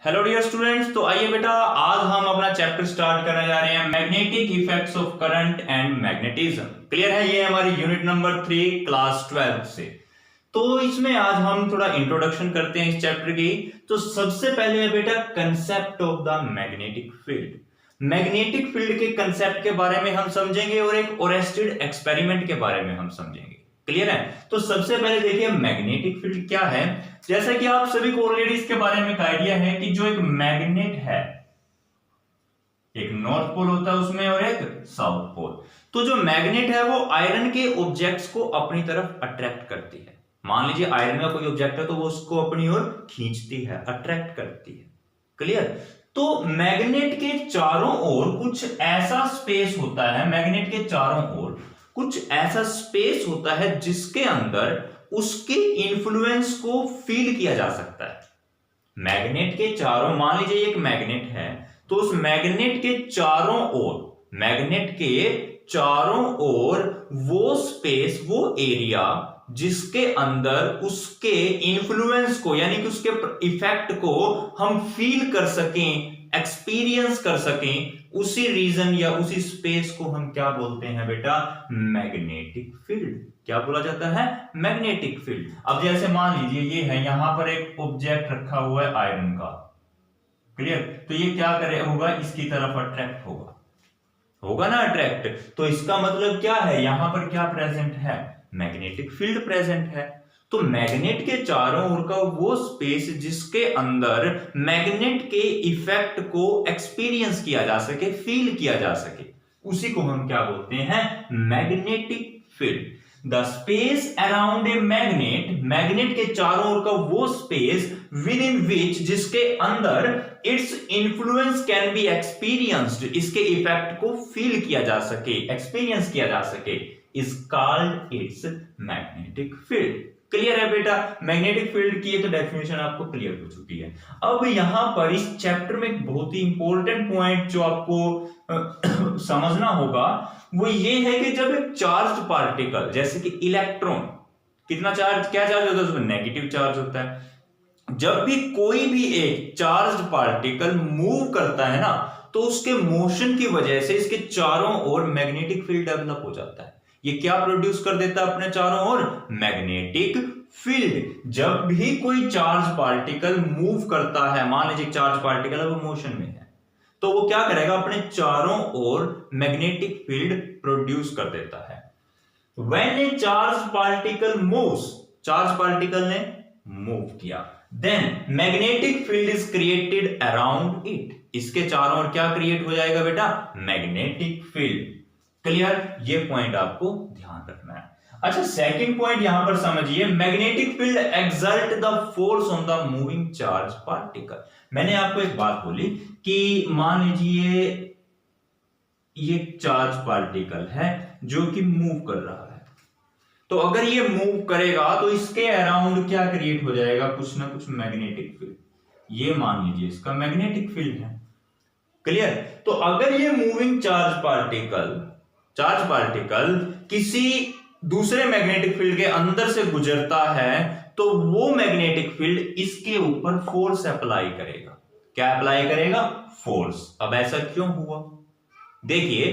Hello dear students, तो आइए बेटा आज हम अपना चैप्टर स्टार्ट करने जा रहे हैं magnetic effects of current and magnetism. Clear है? ये हमारी यूनिट नंबर 3 क्लास 12 से। तो इसमें आज हम थोड़ा इंट्रोडक्शन करते हैं इस चैप्टर की। तो सबसे पहले है बेटा concept of the magnetic field. Magnetic field के कंसेप्ट के बारे में हम समझेंगे और एक ओरेस्टेड एक्सपेरिमेंट के बारे में हम समझेंगे। क्लियर है? तो सबसे पहले देखिए मैग्नेटिक फील्ड क्या है। जैसा कि आप सभी को ऑलरेडी इसके बारे में एक आइडिया है कि जो एक मैग्नेट है, एक नॉर्थ पोल होता है उसमें और एक साउथ पोल। तो जो मैग्नेट है वो आयरन के ऑब्जेक्ट्स को अपनी तरफ अट्रैक्ट करती है। मान लीजिए आयरन का कोई ऑब्जेक्ट है तो वो उसको अपनी ओर खींचती है, अट्रैक्ट करती है। क्लियर? तो मैग्नेट के चारों ओर कुछ ऐसा स्पेस होता है, मैग्नेट के चारों ओर कुछ ऐसा स्पेस होता है जिसके अंदर उसके इन्फ्लुएंस को फील किया जा सकता है। मैग्नेट के चारों, मान लीजिए एक मैग्नेट है तो उस मैग्नेट के चारों ओर, मैग्नेट के चारों ओर वो स्पेस, वो एरिया जिसके अंदर उसके इन्फ्लुएंस को यानी कि उसके इफेक्ट को हम फील कर सकें, एक्सपीरियंस कर सकें, उसी रीजन या उसी स्पेस को हम क्या बोलते हैं बेटा? Magnetic field. क्या बोला जाता है? Magnetic field. अब जैसे मान लीजिए ये है, यहां पर एक ऑब्जेक्ट रखा हुआ है आयरन का। क्लियर? तो ये क्या करे होगा, इसकी तरफ अट्रैक्ट होगा, होगा ना अट्रैक्ट। तो इसका मतलब क्या है, यहां पर क्या प्रेजेंट है? मैग्नेटिक फील्ड प्रेजेंट है। तो मैग्नेट के चारों ओर का वो स्पेस जिसके अंदर मैग्नेट के इफेक्ट को एक्सपीरियंस किया जा सके, फील किया जा सके, उसी को हम क्या बोलते हैं? Magnetic field. The space around a magnet, magnet के चारों ओर का वो स्पेस विद इन विच, जिसके अंदर it's influence can be experienced, इसके इफेक्ट को फील किया जा सके, एक्सपीरियंस किया जा सके, is called its magnetic field. Clear है बेटा? मैग्नेटिक फील्ड की एक डेफिनेशन आपको क्लियर हो चुकी है। अब यहां पर इस चैप्टर में एक बहुत ही इंपॉर्टेंट पॉइंट जो आपको समझना होगा वो ये है कि जब एक चार्ज पार्टिकल जैसे कि इलेक्ट्रॉन, कितना चार्ज, क्या चार्ज होता है उसमें? नेगेटिव चार्ज होता है। जब भी कोई भी एक चार्ज पार्टिकल मूव करता है ना, तो उसके मोशन की वजह से इसके चारों ओर मैग्नेटिक फील्ड डेवलप हो जाता है। ये क्या प्रोड्यूस कर देता है अपने चारों ओर? Magnetic field. जब भी कोई चार्ज पार्टिकल मूव करता है, मान लीजिए चार्ज पार्टिकल है वो मोशन में है, तो वो क्या करेगा? अपने चारों ओर मैग्नेटिक फील्ड प्रोड्यूस कर देता है। When a charged particle moves, charge particle ने मूव किया, then magnetic field is created around it, इसके चारों ओर क्या क्रिएट हो जाएगा बेटा? Magnetic field. क्लियर? ये पॉइंट आपको ध्यान रखना है। अच्छा, सेकंड पॉइंट यहां पर समझिए, magnetic field exert the force on the moving charge particle. मैंने आपको एक बात बोली कि मान लीजिए ये चार्ज पार्टिकल है जो कि मूव कर रहा है, तो अगर ये मूव करेगा तो इसके अराउंड क्या क्रिएट हो जाएगा? कुछ ना कुछ मैग्नेटिक फील्ड। ये मान लीजिए इसका मैग्नेटिक फील्ड है। क्लियर? तो अगर ये मूविंग चार्ज पार्टिकल किसी दूसरे मैग्नेटिक फील्ड के अंदर से गुजरता है तो वो मैग्नेटिक फील्ड इसके ऊपर फोर्स अप्लाई करेगा। क्या अप्लाई करेगा? फोर्स। अब ऐसा क्यों हुआ? देखिए,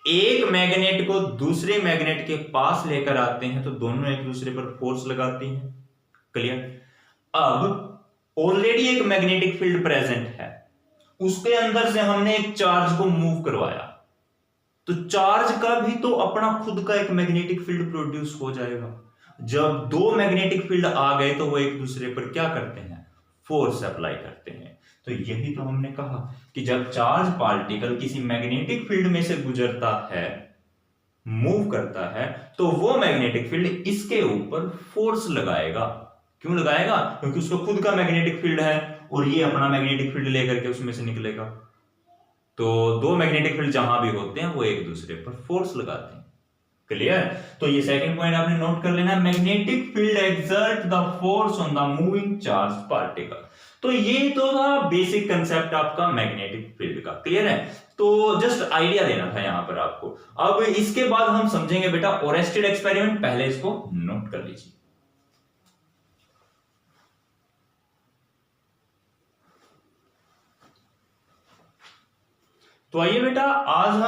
एक मैग्नेट को दूसरे मैग्नेट के पास लेकर आते हैं तो दोनों एक दूसरे पर फोर्स लगाती हैं। क्लियर? अब ऑलरेडी एक मैग्नेटिक फील्ड प्रेजेंट है, उसके अंदर से हमने एक चार्ज को मूव करवाया, तो चार्ज का भी तो अपना खुद का एक मैग्नेटिक फील्ड प्रोड्यूस हो जाएगा। जब दो मैग्नेटिक फील्ड आ गए तो वो एक दूसरे पर क्या करते हैं? फोर्स अप्लाई करते हैं। तो यही तो हमने कहा कि जब चार्ज पार्टिकल किसी मैग्नेटिक फील्ड में से गुजरता है, मूव करता है, तो वो मैग्नेटिक फील्ड इसके ऊपर फोर्स लगाएगा। क्यों लगाएगा? क्योंकि उसको खुद का मैग्नेटिक फील्ड है और ये अपना मैग्नेटिक फील्ड लेकर के उसमें से निकलेगा। तो दो मैग्नेटिक फील्ड जहां भी होते हैं वो एक दूसरे पर फोर्स लगाते हैं। क्लियर? तो ये सेकंड पॉइंट आपने नोट कर लेना, magnetic field exert the force on the moving charge particle. तो ये तो था बेसिक कंसेप्ट आपका मैग्नेटिक फील्ड का। क्लियर है? तो जस्ट आइडिया देना था यहां पर आपको। अब इसके बाद हम समझेंगे बेटा ओरेस्टेड एक्सपेरिमेंट, पहले इसको नोट कर लीजिए। तो आइए बेटा अब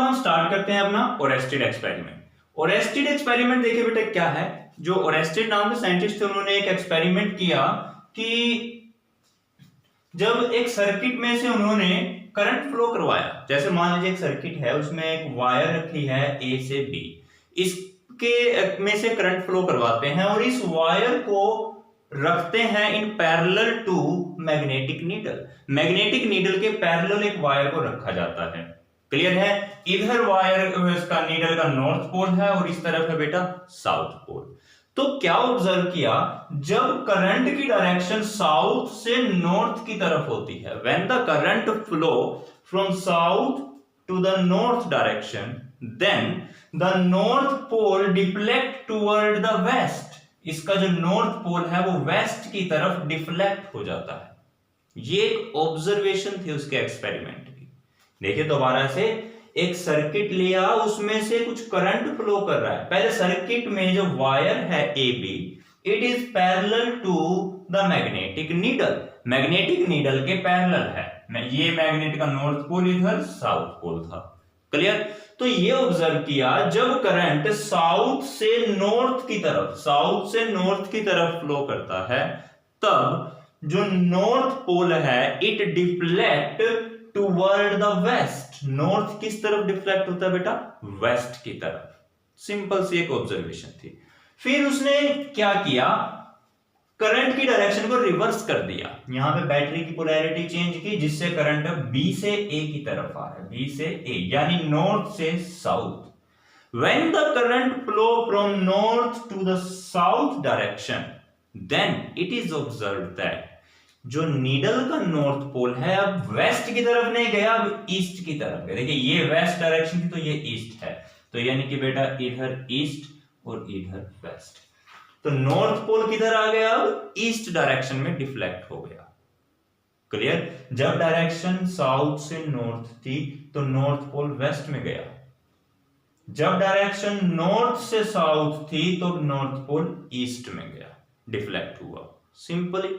हम स्टार्ट करते हैं अपना ओरेस्टेड एक्सपेरिमेंट। ओरेस्टेड एक्सपेरिमेंट देखिए बेटा क्या है। जो ओरेस्टेड नाम के साइंटिस्ट थे उन्होंने एक एक्सपेरिमेंट किया कि जब एक सर्किट में से उन्होंने करंट फ्लो करवाया, जैसे मान लीजिए एक सर्किट है उसमें एक वायर रखी है ए से बी, इसके में से करंट फ्लो करवाते हैं और इस वायर को रखते हैं in parallel to magnetic needle. Magnetic needle के पैरेलल एक वायर को रखा जाता है। क्लियर है। इधर वायर इसका नीडल का नॉर्थ पोल है और इस तरफ है बेटा साउथ पोल। तो क्या ऑब्जर्व किया, जब करंट की डायरेक्शन साउथ से नॉर्थ की तरफ होती है, when the current flow from south to the north direction, then the north pole deflect toward the west. इसका जो नॉर्थ पोल है वो वेस्ट की तरफ डिफ्लेक्ट हो जाता है। ये एक ऑब्जर्वेशन थी उसके एक्सपेरिमेंट की। देखिए दोबारा से, एक सर्किट लिया, उसमें से कुछ करंट फ्लो कर रहा है। पहले सर्किट में जो वायर है A B, it is parallel to the magnetic needle. Magnetic needle के पैरेलल है। ये मैग्नेट का नॉर्थ पोल इधर साउथ पोल था। क्लियर। तो ये ऑब्जर्व किया, जब करंट साउथ से नॉर्थ की तरफ फ्लो करता है, तब जो नॉर्थ पोल है it deflect toward the west. North किस तरफ डिफ्लेक्ट होता है बेटा? वेस्ट की तरफ। सिंपल सी एक ऑब्जर्वेशन थी। फिर उसने क्या किया, करंट की डायरेक्शन को रिवर्स कर दिया। यहां पे बैटरी की पोलैरिटी चेंज की, जिससे करंट बी से ए की तरफ आ रहा है, बी से ए यानी नॉर्थ से south. When the current flow from north to the south direction, then it is observed that जो नीडल का नॉर्थ पोल है अब वेस्ट की तरफ नहीं गया, अब ईस्ट की तरफ गया। देखिए ये वेस्ट डायरेक्शन थी तो ये ईस्ट है, तो यानी कि बेटा इधर ईस्ट और इधर वेस्ट। तो नॉर्थ पोल किधर आ गया? अब ईस्ट डायरेक्शन में डिफ्लेक्ट हो गया। क्लियर। जब डायरेक्शन साउथ से नॉर्थ थी तो नॉर्थ पोल वेस्ट में गया, जब डायरेक्शन नॉर्थ से साउथ थी तो नॉर्थ पोल ईस्ट में गया, डिफ्लेक्ट हुआ। सिंपली।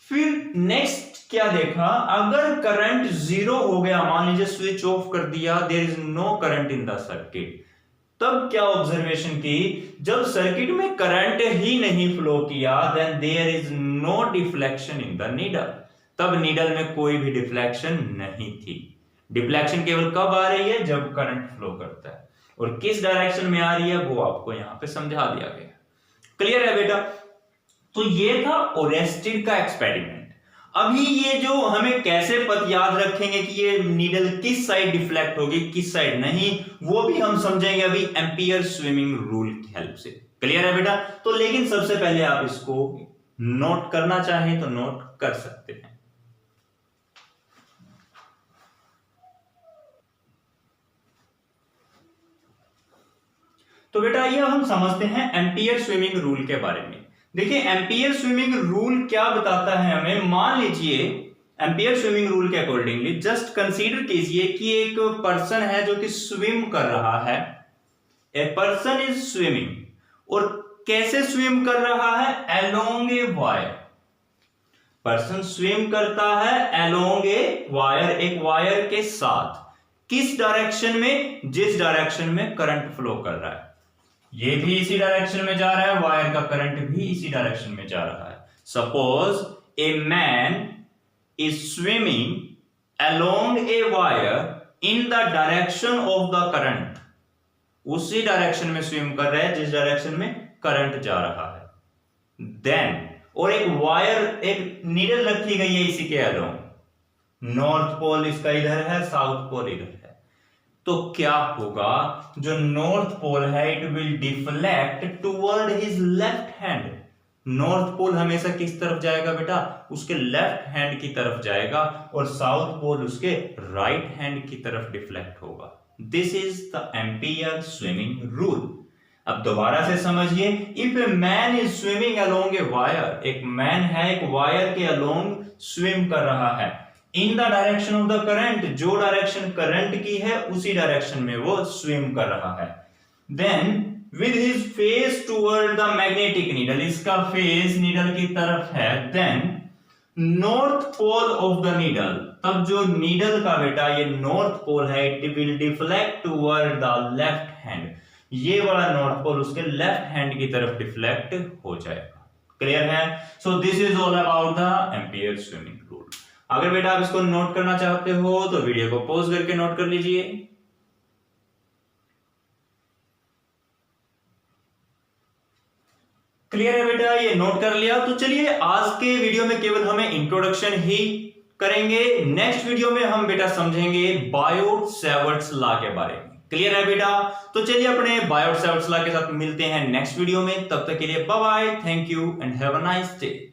फिर नेक्स्ट क्या देखा, अगर करंट जीरो हो गया, मान लीजिए स्विच ऑफ कर दिया, there is no current in the circuit, तब क्या ऑब्जर्वेशन की, जब सर्किट में करंट ही नहीं फ्लो किया, then there is no deflection in the needle. तब नीडल में कोई भी डिफ्लेक्शन नहीं थी। डिफ्लेक्शन केवल कब आ रही है? जब करंट फ्लो करता है। और किस डायरेक्शन में आ रही है वो आपको यहां पे समझा दिया गया। क्लियर है बेटा। तो ये था ओरेस्टेड का एक्सपेरिमेंट। अभी ये जो हमें कैसे याद रखेंगे कि ये नीडल किस साइड डिफ्लेक्ट होगी, किस साइड नहीं, वो भी हम समझेंगे अभी एम्पियर स्विमिंग रूल की हेल्प से। क्लियर है बेटा। तो लेकिन सबसे पहले आप इसको नोट करना चाहें तो नोट कर सकते हैं। तो बेटा ये हम समझते हैं एम्पियर स्विमिंग रूल के बारे में। देखिए एम्पियर स्विमिंग रूल क्या बताता है हमें। मान लीजिए एम्पियर स्विमिंग रूल के अकॉर्डिंगली जस्ट कंसीडर कीजिए कि एक पर्सन है जो कि स्विम कर रहा है। ए पर्सन इज स्विमिंग, और कैसे स्विम कर रहा है? Along a wire. Person swim करता है अलोंग ए वायर, एक वायर के साथ। किस डायरेक्शन में? जिस डायरेक्शन में करंट फ्लो कर रहा है। ये भी इसी डायरेक्शन में जा रहा है, वायर का करंट भी इसी डायरेक्शन में जा रहा है। Suppose a man is swimming along a wire in the direction of the current. उसी डायरेक्शन में स्विम कर रहा है जिस डायरेक्शन में करंट जा रहा है। देन, और एक वायर, एक नीडल रखी गई है इसी के अलोंग। नॉर्थ पोल इसका इधर है, साउथ पोल इधर है। तो क्या होगा, जो नॉर्थ पोल है it will deflect toward his left hand. North pole हमेशा किस तरफ जाएगा बेटा? उसके लेफ्ट हैंड की तरफ जाएगा, और साउथ पोल उसके राइट हैंड की तरफ डिफ्लेक्ट होगा। This is the ampere swimming rule. अब दोबारा से समझिए, if a man is swimming along a wire, एक मैन है एक वायर के अलोंग स्विम कर रहा है, in the direction of the current, जो डायरेक्शन करंट की है उसी डायरेक्शन में वो स्विम कर रहा है। Then with his face toward the magnetic needle, इसका फेस नीडल की तरफ है। Then north pole of the needle, तब जो नीडल का बेटा ये नॉर्थ पोल है, it will deflect toward the left hand, ये वाला नॉर्थ पोल उसके लेफ्ट हैंड की तरफ डिफ्लेक्ट हो जाएगा। क्लियर है? So this is all about the ampere swimming rule. अगर बेटा आप इसको नोट करना चाहते हो तो वीडियो को पॉज करके नोट कर लीजिए। क्लियर है बेटा? ये नोट कर लिया। तो चलिए आज के वीडियो में केवल हमें इंट्रोडक्शन ही करेंगे, नेक्स्ट वीडियो में हम बेटा समझेंगे बायोट-सैवर्ट्स लॉ के बारे में। क्लियर है बेटा? तो चलिए अपने बायोट-सैवर्ट्स लॉ के साथ मिलते हैं नेक्स्ट वीडियो में, तब तक के लिए bye bye, thank you and have a nice day.